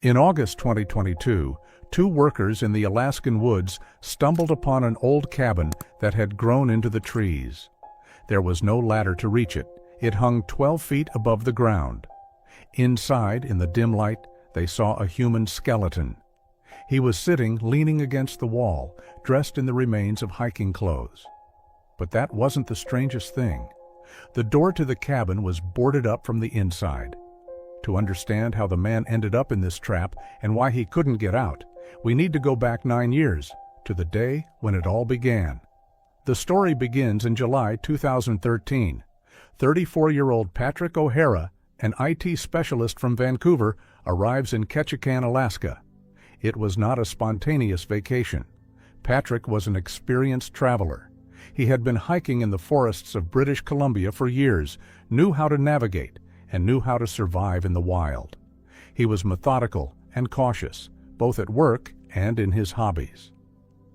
In August 2022, two workers in the Alaskan woods stumbled upon an old cabin that had grown into the trees. There was no ladder to reach it. It hung 12 feet above the ground. Inside, in the dim light, they saw a human skeleton. He was sitting, leaning against the wall, dressed in the remains of hiking clothes. But that wasn't the strangest thing. The door to the cabin was boarded up from the inside. To understand how the man ended up in this trap and why he couldn't get out, we need to go back 9 years, to the day when it all began. The story begins in July 2013. 34-year-old Patrick O'Hara, an IT specialist from Vancouver, arrives in Ketchikan, Alaska. It was not a spontaneous vacation. Patrick was an experienced traveler. He had been hiking in the forests of British Columbia for years, knew how to navigate, and knew how to survive in the wild. He was methodical and cautious, both at work and in his hobbies.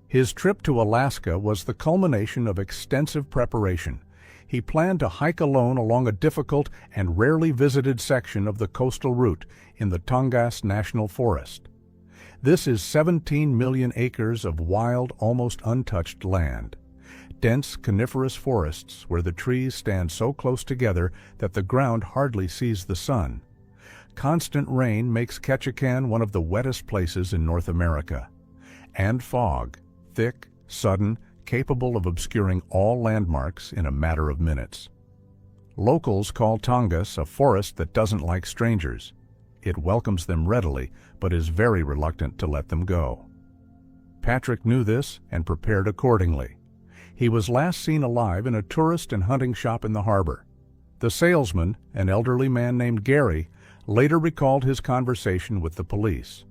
His trip to Alaska was the culmination of extensive preparation. He planned to hike alone along a difficult and rarely visited section of the coastal route in the Tongass National Forest. This is 17 million acres of wild, almost untouched land. Dense coniferous forests where the trees stand so close together that the ground hardly sees the sun. Constant rain makes Ketchikan one of the wettest places in North America. And fog, thick, sudden, capable of obscuring all landmarks in a matter of minutes. Locals call Tongass a forest that doesn't like strangers. It welcomes them readily, but is very reluctant to let them go. Patrick knew this and prepared accordingly. He was last seen alive in a tourist and hunting shop in the harbor. The salesman, an elderly man named Gary, later recalled his conversation with the police.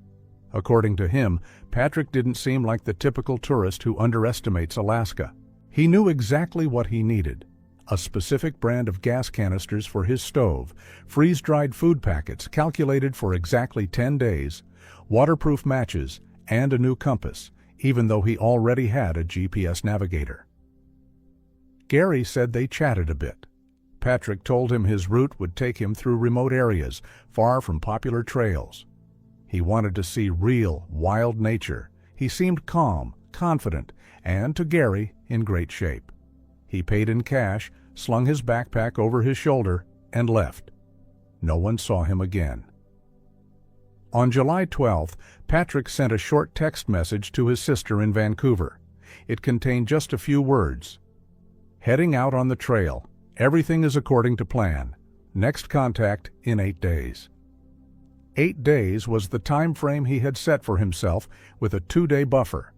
According to him, Patrick didn't seem like the typical tourist who underestimates Alaska. He knew exactly what he needed: a specific brand of gas canisters for his stove, freeze-dried food packets calculated for exactly 10 days, waterproof matches, and a new compass, even though he already had a GPS navigator. Gary said they chatted a bit. Patrick told him his route would take him through remote areas, far from popular trails. He wanted to see real, wild nature. He seemed calm, confident, and, to Gary, in great shape. He paid in cash, slung his backpack over his shoulder, and left. No one saw him again. On July 12th, Patrick sent a short text message to his sister in Vancouver. It contained just a few words. "Heading out on the trail. Everything is according to plan. Next contact in 8 days." 8 days was the time frame he had set for himself, with a 2-day buffer.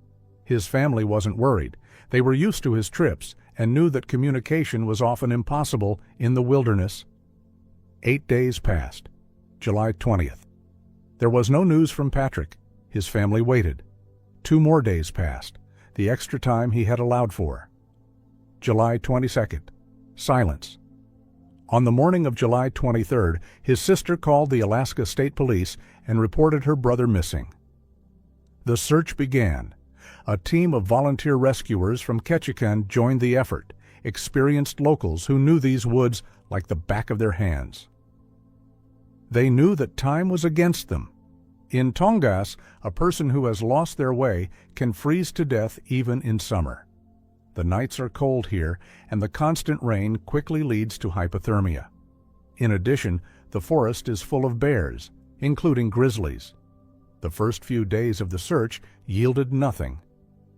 His family wasn't worried. They were used to his trips and knew that communication was often impossible in the wilderness. 8 days passed. July 20th. There was no news from Patrick. His family waited. 2 more days passed, the extra time he had allowed for. July 22nd. Silence. On the morning of July 23rd, his sister called the Alaska State Police and reported her brother missing. The search began. A team of volunteer rescuers from Ketchikan joined the effort, experienced locals who knew these woods like the back of their hands. They knew that time was against them. In Tongass, a person who has lost their way can freeze to death even in summer. The nights are cold here, and the constant rain quickly leads to hypothermia. In addition, the forest is full of bears, including grizzlies. The first few days of the search yielded nothing.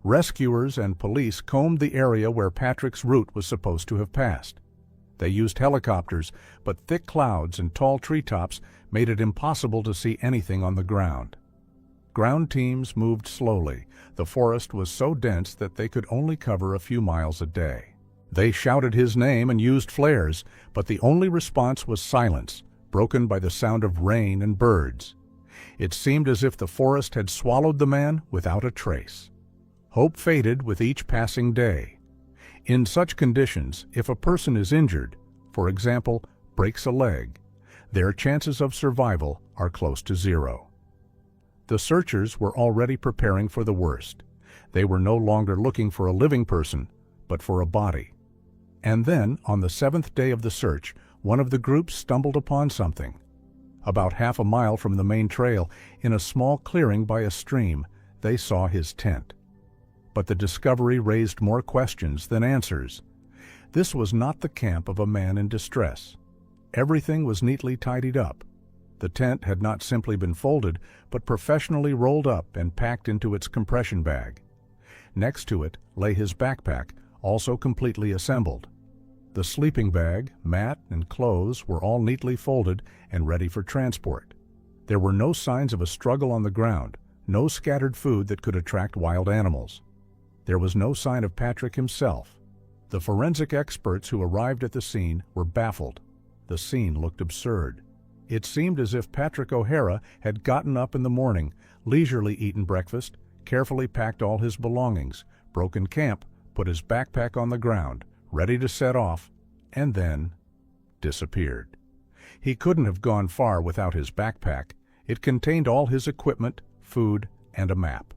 Rescuers and police combed the area where Patrick's route was supposed to have passed. They used helicopters, but thick clouds and tall treetops made it impossible to see anything on the ground. Ground teams moved slowly. The forest was so dense that they could only cover a few miles a day. They shouted his name and used flares, but the only response was silence, broken by the sound of rain and birds. It seemed as if the forest had swallowed the man without a trace. Hope faded with each passing day. In such conditions, if a person is injured, for example, breaks a leg, their chances of survival are close to zero. The searchers were already preparing for the worst. They were no longer looking for a living person, but for a body. And then, on the 7th day of the search, one of the groups stumbled upon something. About half a mile from the main trail, in a small clearing by a stream, they saw his tent. But the discovery raised more questions than answers. This was not the camp of a man in distress. Everything was neatly tidied up. The tent had not simply been folded, but professionally rolled up and packed into its compression bag. Next to it lay his backpack, also completely assembled. The sleeping bag, mat, and clothes were all neatly folded and ready for transport. There were no signs of a struggle on the ground, no scattered food that could attract wild animals. There was no sign of Patrick himself. The forensic experts who arrived at the scene were baffled. The scene looked absurd. It seemed as if Patrick O'Hara had gotten up in the morning, leisurely eaten breakfast, carefully packed all his belongings, broken camp, put his backpack on the ground, ready to set off, and then disappeared. He couldn't have gone far without his backpack. It contained all his equipment, food, and a map.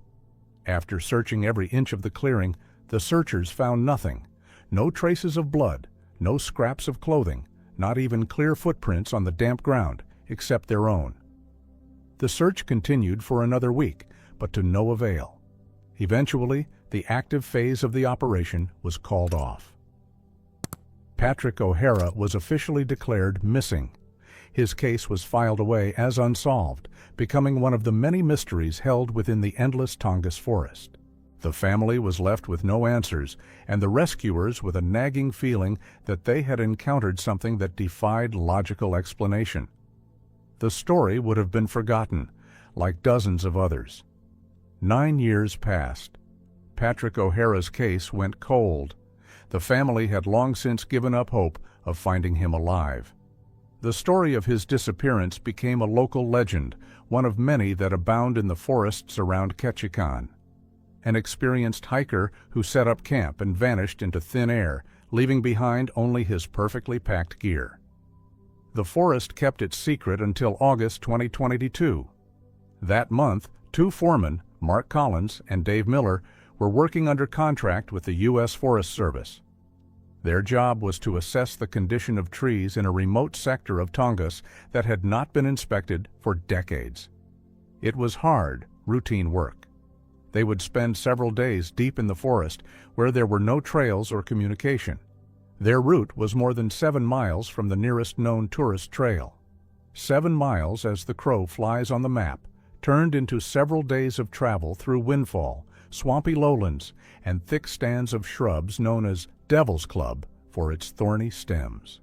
After searching every inch of the clearing, the searchers found nothing. No traces of blood, no scraps of clothing, not even clear footprints on the damp ground, except their own. The search continued for another week, but to no avail. Eventually, the active phase of the operation was called off. Patrick O'Hara was officially declared missing. His case was filed away as unsolved, becoming one of the many mysteries held within the endless Tongass forest. The family was left with no answers, and the rescuers with a nagging feeling that they had encountered something that defied logical explanation. The story would have been forgotten, like dozens of others. 9 years passed. Patrick O'Hara's case went cold. The family had long since given up hope of finding him alive. The story of his disappearance became a local legend, one of many that abound in the forests around Ketchikan. An experienced hiker who set up camp and vanished into thin air, leaving behind only his perfectly packed gear. The forest kept its secret until August 2022. That month, 2 foremen, Mark Collins and Dave Miller, were working under contract with the U.S. Forest Service. Their job was to assess the condition of trees in a remote sector of Tongass that had not been inspected for decades. It was hard, routine work. They would spend several days deep in the forest where there were no trails or communication. Their route was more than 7 miles from the nearest known tourist trail. 7 miles, as the crow flies on the map, turned into several days of travel through windfall, swampy lowlands, and thick stands of shrubs known as Devil's Club for its thorny stems.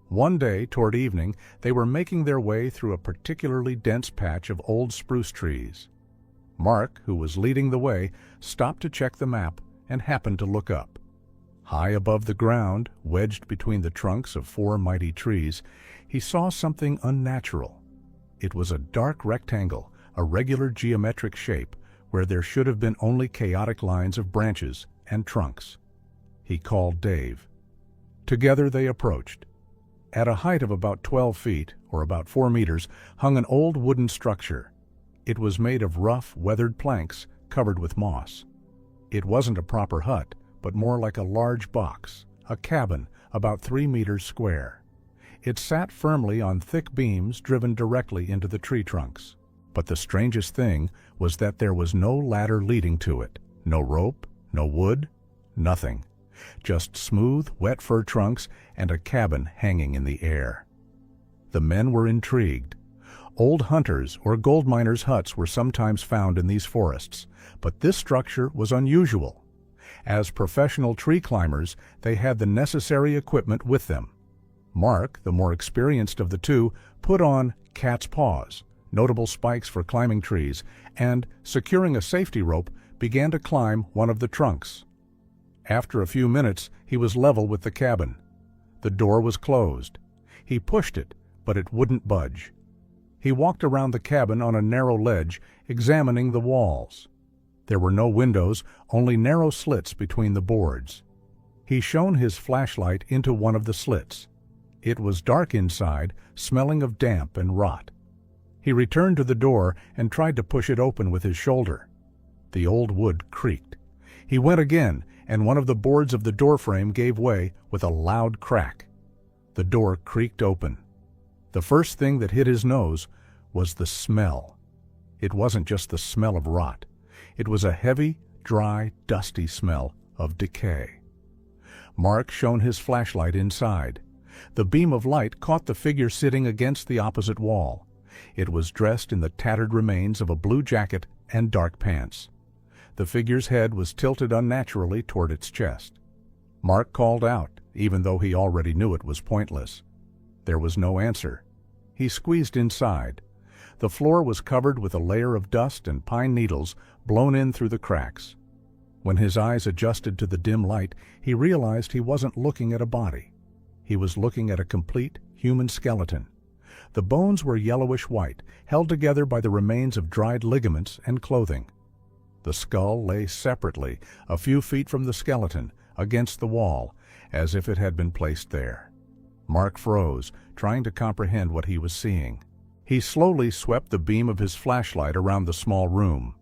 One day, toward evening, they were making their way through a particularly dense patch of old spruce trees. Mark, who was leading the way, stopped to check the map and happened to look up. High above the ground, wedged between the trunks of 4 mighty trees, he saw something unnatural. It was a dark rectangle, a regular geometric shape, where there should have been only chaotic lines of branches and trunks. He called Dave. Together they approached. At a height of about 12 feet, or about 4 meters, hung an old wooden structure. It was made of rough, weathered planks covered with moss. It wasn't a proper hut, but more like a large box, a cabin about 3 meters square. It sat firmly on thick beams driven directly into the tree trunks. But the strangest thing was that there was no ladder leading to it, no rope, no wood, nothing. Just smooth, wet fir trunks and a cabin hanging in the air. The men were intrigued. Old hunters' or gold miners' huts were sometimes found in these forests, but this structure was unusual. As professional tree climbers, they had the necessary equipment with them. Mark, the more experienced of the two, put on cat's paws, notable spikes for climbing trees, and, securing a safety rope, began to climb one of the trunks. After a few minutes, he was level with the cabin. The door was closed. He pushed it, but it wouldn't budge. He walked around the cabin on a narrow ledge, examining the walls. There were no windows, only narrow slits between the boards. He shone his flashlight into one of the slits. It was dark inside, smelling of damp and rot. He returned to the door and tried to push it open with his shoulder. The old wood creaked. He went again, and one of the boards of the doorframe gave way with a loud crack. The door creaked open. The first thing that hit his nose was the smell. It wasn't just the smell of rot. It was a heavy, dry, dusty smell of decay. Mark shone his flashlight inside. The beam of light caught the figure sitting against the opposite wall. It was dressed in the tattered remains of a blue jacket and dark pants. The figure's head was tilted unnaturally toward its chest. Mark called out, even though he already knew it was pointless. There was no answer. He squeezed inside. The floor was covered with a layer of dust and pine needles blown in through the cracks. When his eyes adjusted to the dim light, he realized he wasn't looking at a body. He was looking at a complete human skeleton. The bones were yellowish white, held together by the remains of dried ligaments and clothing. The skull lay separately, a few feet from the skeleton, against the wall, as if it had been placed there. Mark froze, trying to comprehend what he was seeing. He slowly swept the beam of his flashlight around the small room.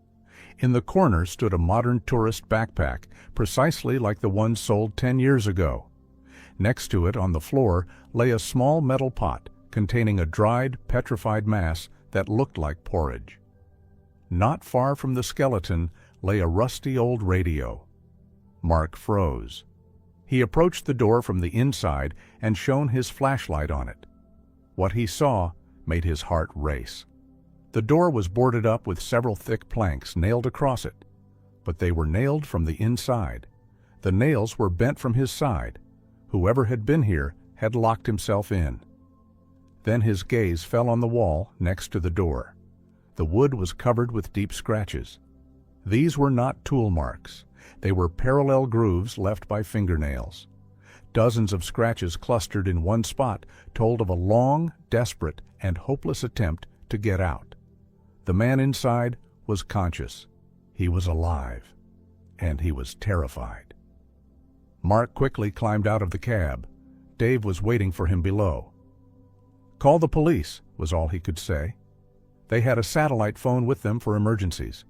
In the corner stood a modern tourist backpack, precisely like the one sold 10 years ago. Next to it, on the floor, lay a small metal pot containing a dried, petrified mass that looked like porridge. Not far from the skeleton lay a rusty old radio. Mark froze. He approached the door from the inside and shone his flashlight on it. What he saw made his heart race. The door was boarded up with several thick planks nailed across it, but they were nailed from the inside. The nails were bent from his side. Whoever had been here had locked himself in. Then his gaze fell on the wall next to the door. The wood was covered with deep scratches. These were not tool marks. They were parallel grooves left by fingernails. Dozens of scratches clustered in one spot told of a long, desperate, and hopeless attempt to get out. The man inside was conscious. He was alive, and he was terrified. Mark quickly climbed out of the cab. Dave was waiting for him below. "Call the police," was all he could say. They had a satellite phone with them for emergencies.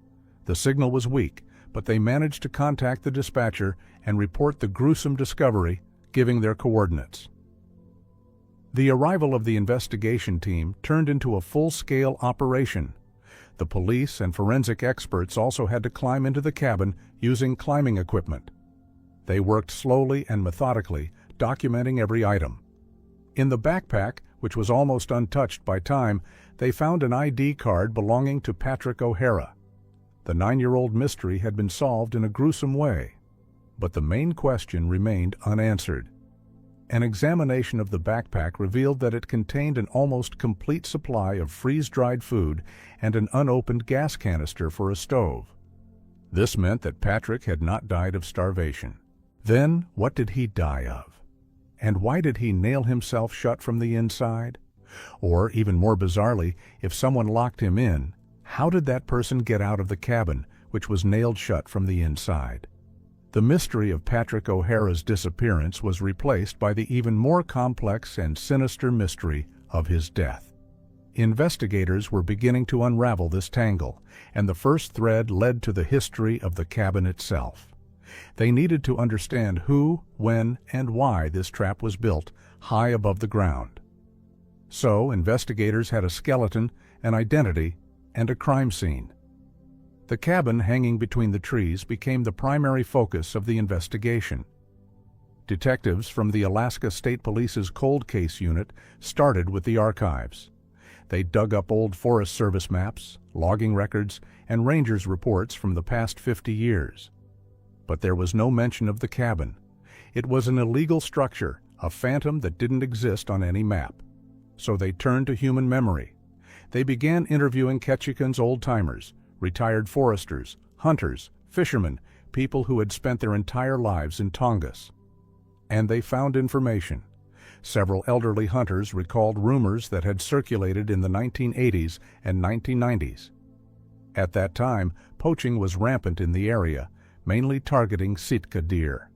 The signal was weak, but they managed to contact the dispatcher and report the gruesome discovery, giving their coordinates. The arrival of the investigation team turned into a full-scale operation. The police and forensic experts also had to climb into the cabin using climbing equipment. They worked slowly and methodically, documenting every item. In the backpack, which was almost untouched by time, they found an ID card belonging to Patrick O'Hara. The 9-year-old mystery had been solved in a gruesome way, but the main question remained unanswered. An examination of the backpack revealed that it contained an almost complete supply of freeze-dried food and an unopened gas canister for a stove. This meant that Patrick had not died of starvation. Then, what did he die of? And why did he nail himself shut from the inside? Or, even more bizarrely, if someone locked him in, how did that person get out of the cabin, which was nailed shut from the inside? The mystery of Patrick O'Hara's disappearance was replaced by the even more complex and sinister mystery of his death. Investigators were beginning to unravel this tangle, and the first thread led to the history of the cabin itself. They needed to understand who, when, and why this trap was built high above the ground. So, investigators had a skeleton, an identity, and a crime scene. The cabin hanging between the trees became the primary focus of the investigation. Detectives from the Alaska State Police's Cold Case Unit started with the archives. They dug up old Forest Service maps, logging records, and rangers' reports from the past 50 years. But there was no mention of the cabin. It was an illegal structure, a phantom that didn't exist on any map. So they turned to human memory. They began interviewing Ketchikan's old-timers, retired foresters, hunters, fishermen, people who had spent their entire lives in Tongass. And they found information. Several elderly hunters recalled rumors that had circulated in the 1980s and 1990s. At that time, poaching was rampant in the area, mainly targeting Sitka deer.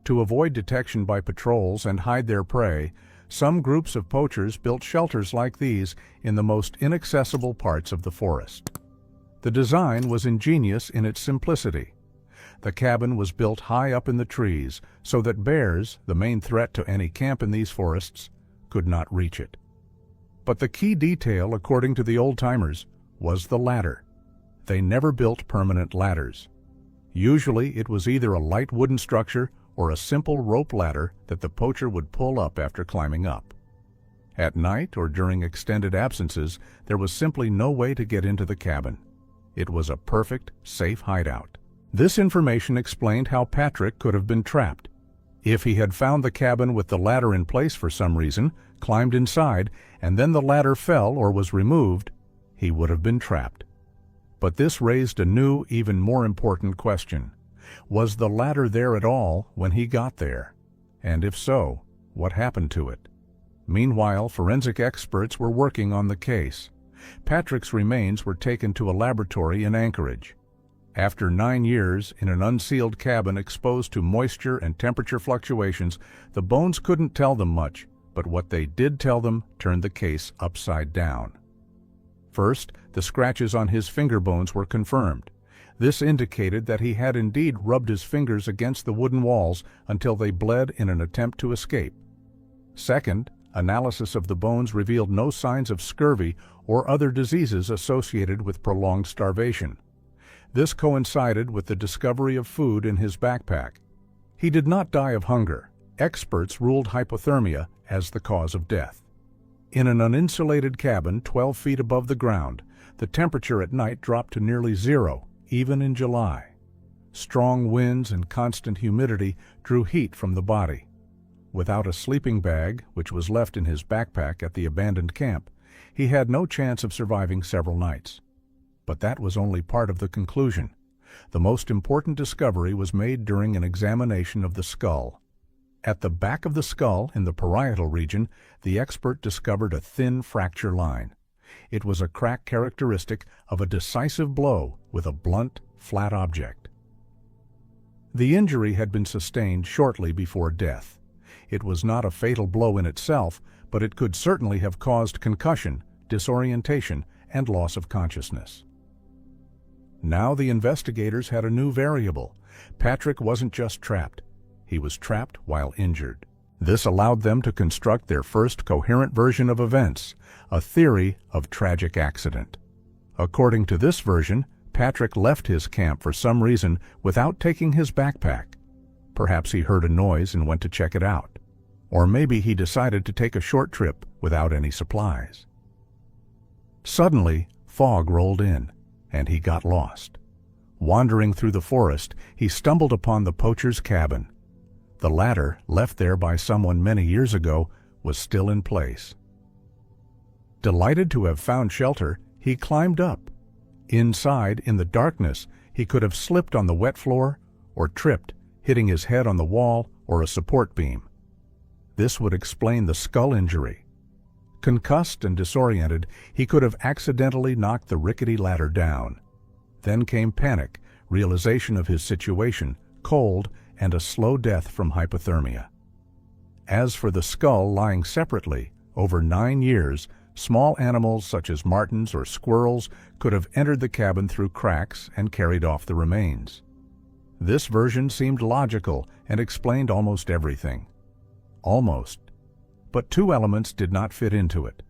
To avoid detection by patrols and hide their prey, some groups of poachers built shelters like these in the most inaccessible parts of the forest. The design was ingenious in its simplicity. The cabin was built high up in the trees so that bears, the main threat to any camp in these forests, could not reach it. But the key detail, according to the old-timers, was the ladder. They never built permanent ladders. Usually it was either a light wooden structure or a simple rope ladder that the poacher would pull up after climbing up. At night or during extended absences, there was simply no way to get into the cabin. It was a perfect, safe hideout. This information explained how Patrick could have been trapped. If he had found the cabin with the ladder in place for some reason, climbed inside, and then the ladder fell or was removed, he would have been trapped. But this raised a new, even more important question. Was the ladder there at all when he got there? And if so, what happened to it? Meanwhile, forensic experts were working on the case. Patrick's remains were taken to a laboratory in Anchorage. After 9 years in an unsealed cabin exposed to moisture and temperature fluctuations, the bones couldn't tell them much, but what they did tell them turned the case upside down. First, the scratches on his finger bones were confirmed. This indicated that he had indeed rubbed his fingers against the wooden walls until they bled in an attempt to escape. Second, analysis of the bones revealed no signs of scurvy or other diseases associated with prolonged starvation. This coincided with the discovery of food in his backpack. He did not die of hunger. Experts ruled hypothermia as the cause of death. In an uninsulated cabin 12 feet above the ground, the temperature at night dropped to nearly zero, even in July. Strong winds and constant humidity drew heat from the body. Without a sleeping bag, which was left in his backpack at the abandoned camp, he had no chance of surviving several nights. But that was only part of the conclusion. The most important discovery was made during an examination of the skull. At the back of the skull, in the parietal region, the expert discovered a thin fracture line. It was a crack characteristic of a decisive blow with a blunt, flat object. The injury had been sustained shortly before death. It was not a fatal blow in itself, but it could certainly have caused concussion, disorientation, and loss of consciousness. Now the investigators had a new variable. Patrick wasn't just trapped. He was trapped while injured. This allowed them to construct their first coherent version of events, a theory of tragic accident. According to this version, Patrick left his camp for some reason without taking his backpack. Perhaps he heard a noise and went to check it out. Or maybe he decided to take a short trip without any supplies. Suddenly, fog rolled in, and he got lost. Wandering through the forest, he stumbled upon the poacher's cabin. The ladder, left there by someone many years ago, was still in place. Delighted to have found shelter, he climbed up. Inside, in the darkness, he could have slipped on the wet floor or tripped, hitting his head on the wall or a support beam. This would explain the skull injury. Concussed and disoriented, he could have accidentally knocked the rickety ladder down. Then came panic, realization of his situation, cold, and a slow death from hypothermia. As for the skull lying separately, over 9 years, small animals such as martens or squirrels could have entered the cabin through cracks and carried off the remains. This version seemed logical and explained almost everything. Almost. But 2 elements did not fit into it.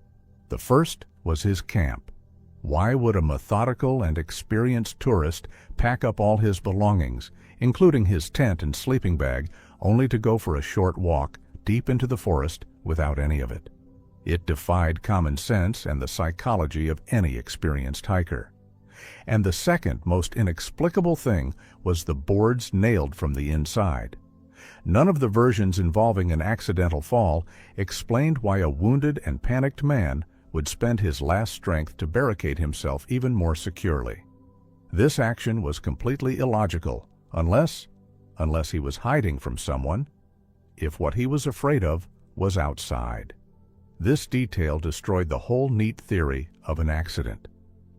The first was his camp. Why would a methodical and experienced tourist pack up all his belongings, including his tent and sleeping bag, only to go for a short walk deep into the forest without any of it? It defied common sense and the psychology of any experienced hiker. And the second most inexplicable thing was the boards nailed from the inside. None of the versions involving an accidental fall explained why a wounded and panicked man would spend his last strength to barricade himself even more securely. This action was completely illogical, unless he was hiding from someone, if what he was afraid of was outside. This detail destroyed the whole neat theory of an accident.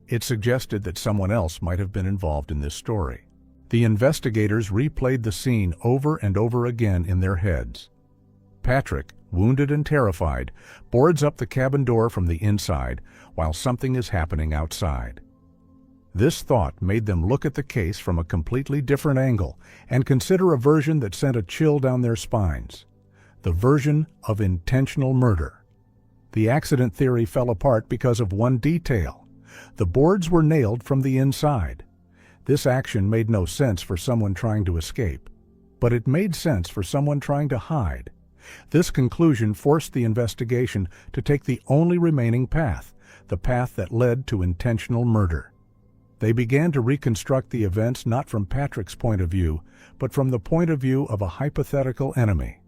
It suggested that someone else might have been involved in this story. The investigators replayed the scene over and over again in their heads. Patrick, wounded and terrified, boards up the cabin door from the inside while something is happening outside. This thought made them look at the case from a completely different angle and consider a version that sent a chill down their spines. The version of intentional murder. The accident theory fell apart because of one detail. The boards were nailed from the inside. This action made no sense for someone trying to escape, but it made sense for someone trying to hide. This conclusion forced the investigation to take the only remaining path, the path that led to intentional murder. They began to reconstruct the events not from Patrick's point of view, but from the point of view of a hypothetical enemy.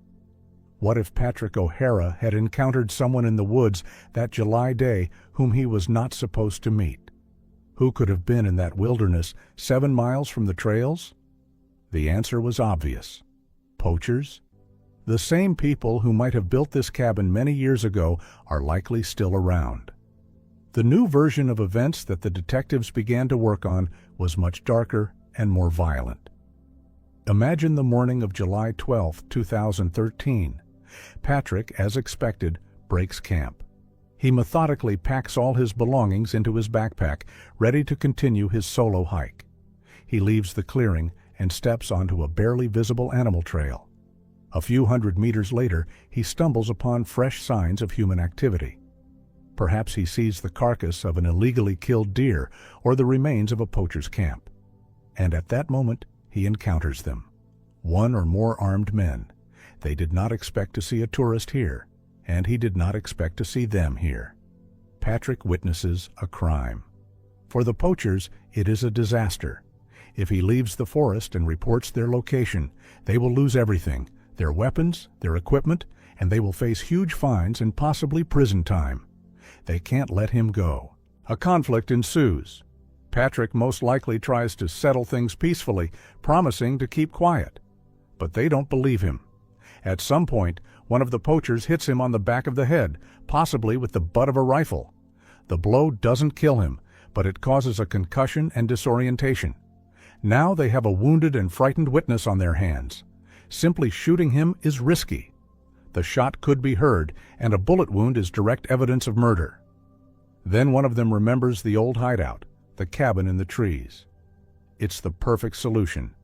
What if Patrick O'Hara had encountered someone in the woods that July day whom he was not supposed to meet? Who could have been in that wilderness 7 miles from the trails? The answer was obvious. Poachers? The same people who might have built this cabin many years ago are likely still around. The new version of events that the detectives began to work on was much darker and more violent. Imagine the morning of July 12, 2013. Patrick, as expected, breaks camp. He methodically packs all his belongings into his backpack, ready to continue his solo hike. He leaves the clearing and steps onto a barely visible animal trail. A few hundred meters later, he stumbles upon fresh signs of human activity. Perhaps he sees the carcass of an illegally killed deer or the remains of a poacher's camp. And at that moment, he encounters them. 1 or more armed men. They did not expect to see a tourist here, and he did not expect to see them here. Patrick witnesses a crime. For the poachers, it is a disaster. If he leaves the forest and reports their location, they will lose everything, their weapons, their equipment, and they will face huge fines and possibly prison time. They can't let him go. A conflict ensues. Patrick most likely tries to settle things peacefully, promising to keep quiet. But they don't believe him. At some point, one of the poachers hits him on the back of the head, possibly with the butt of a rifle. The blow doesn't kill him, but it causes a concussion and disorientation. Now they have a wounded and frightened witness on their hands. Simply shooting him is risky. The shot could be heard, and a bullet wound is direct evidence of murder. Then one of them remembers the old hideout, the cabin in the trees. It's the perfect solution.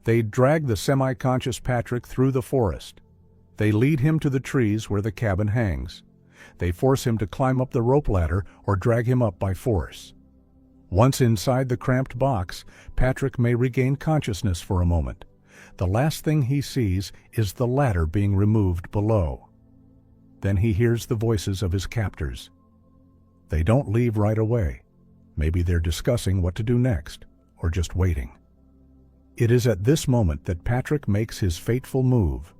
They drag the semi-conscious Patrick through the forest. They lead him to the trees where the cabin hangs. They force him to climb up the rope ladder or drag him up by force. Once inside the cramped box, Patrick may regain consciousness for a moment. The last thing he sees is the ladder being removed below. Then he hears the voices of his captors. They don't leave right away. Maybe they're discussing what to do next, or just waiting. It is at this moment that Patrick makes his fateful move.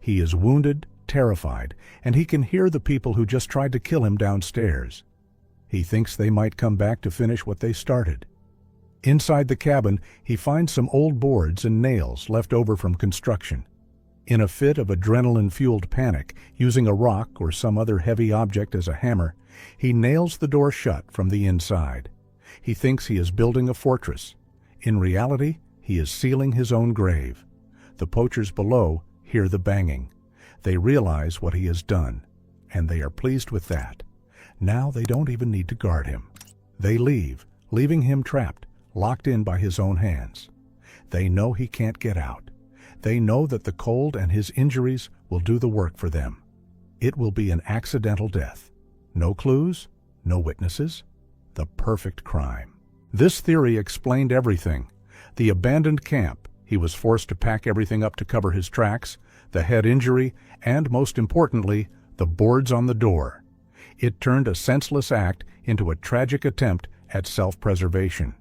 He is wounded, terrified, and he can hear the people who just tried to kill him downstairs. He thinks they might come back to finish what they started. Inside the cabin, he finds some old boards and nails left over from construction. In a fit of adrenaline-fueled panic, using a rock or some other heavy object as a hammer, he nails the door shut from the inside. He thinks he is building a fortress. In reality, he is sealing his own grave. The poachers below hear the banging. They realize what he has done, and they are pleased with that. Now they don't even need to guard him. They leave, leaving him trapped, locked in by his own hands. They know he can't get out. They know that the cold and his injuries will do the work for them. It will be an accidental death. No clues, no witnesses. The perfect crime. This theory explained everything. The abandoned camp, he was forced to pack everything up to cover his tracks, the head injury, and most importantly, the boards on the door. It turned a senseless act into a tragic attempt at self-preservation.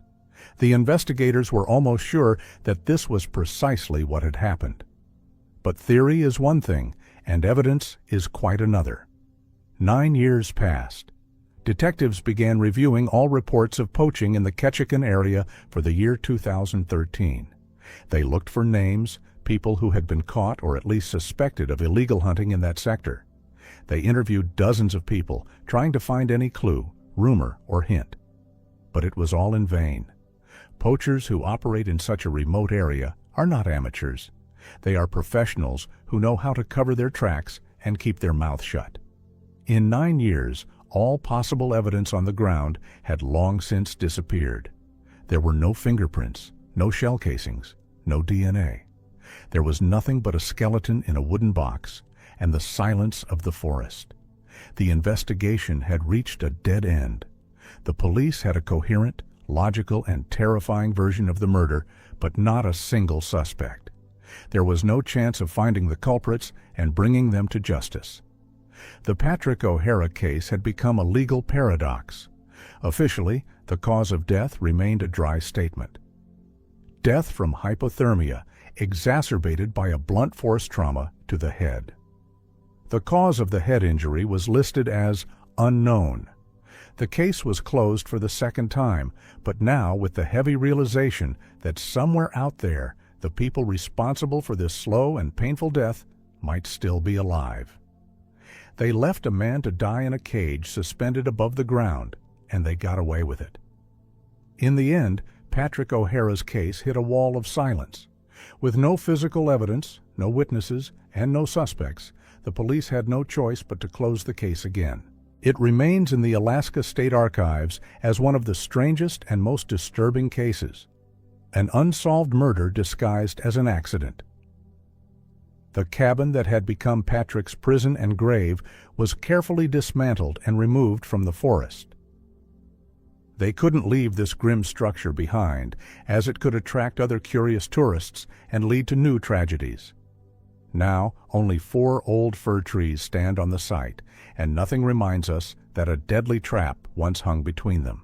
The investigators were almost sure that this was precisely what had happened. But theory is one thing, and evidence is quite another. 9 years passed. Detectives began reviewing all reports of poaching in the Ketchikan area for the year 2013. They looked for names, people who had been caught or at least suspected of illegal hunting in that sector. They interviewed dozens of people, trying to find any clue, rumor, or hint. But it was all in vain. Poachers who operate in such a remote area are not amateurs. They are professionals who know how to cover their tracks and keep their mouth shut. In 9 years, all possible evidence on the ground had long since disappeared. There were no fingerprints, no shell casings, no DNA. There was nothing but a skeleton in a wooden box and the silence of the forest. The investigation had reached a dead end. The police had a coherent, logical, and terrifying version of the murder, but not a single suspect. There was no chance of finding the culprits and bringing them to justice. The Patrick O'Hara case had become a legal paradox. Officially, the cause of death remained a dry statement. Death from hypothermia, exacerbated by a blunt force trauma to the head. The cause of the head injury was listed as unknown. The case was closed for the second time, but now with the heavy realization that somewhere out there, the people responsible for this slow and painful death might still be alive. They left a man to die in a cage suspended above the ground, and they got away with it. In the end, Patrick O'Hara's case hit a wall of silence. With no physical evidence, no witnesses, and no suspects, the police had no choice but to close the case again. It remains in the Alaska State Archives as one of the strangest and most disturbing cases. An unsolved murder disguised as an accident. The cabin that had become Patrick's prison and grave was carefully dismantled and removed from the forest. They couldn't leave this grim structure behind, as it could attract other curious tourists and lead to new tragedies. Now, only 4 old fir trees stand on the site, and nothing reminds us that a deadly trap once hung between them.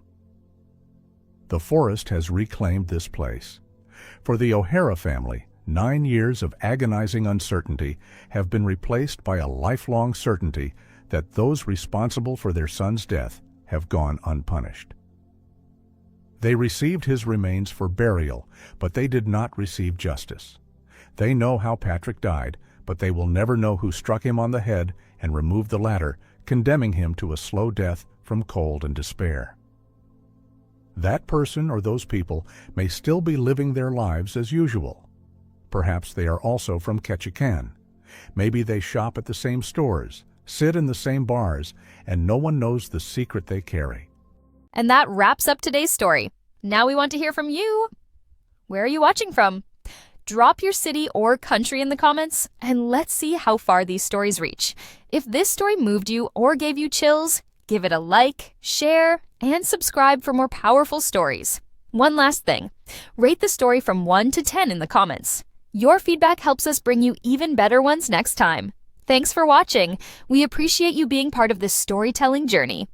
The forest has reclaimed this place. For the O'Hara family, 9 years of agonizing uncertainty have been replaced by a lifelong certainty that those responsible for their son's death have gone unpunished. They received his remains for burial, but they did not receive justice. They know how Patrick died, but they will never know who struck him on the head and removed the latter, condemning him to a slow death from cold and despair. That person or those people may still be living their lives as usual. Perhaps they are also from Ketchikan. Maybe they shop at the same stores, sit in the same bars, and no one knows the secret they carry. And that wraps up today's story. Now we want to hear from you. Where are you watching from? Drop your city or country in the comments, and let's see how far these stories reach. If this story moved you or gave you chills, give it a like, share, and subscribe for more powerful stories. One last thing, rate the story from 1 to 10 in the comments. Your feedback helps us bring you even better ones next time. Thanks for watching. We appreciate you being part of this storytelling journey.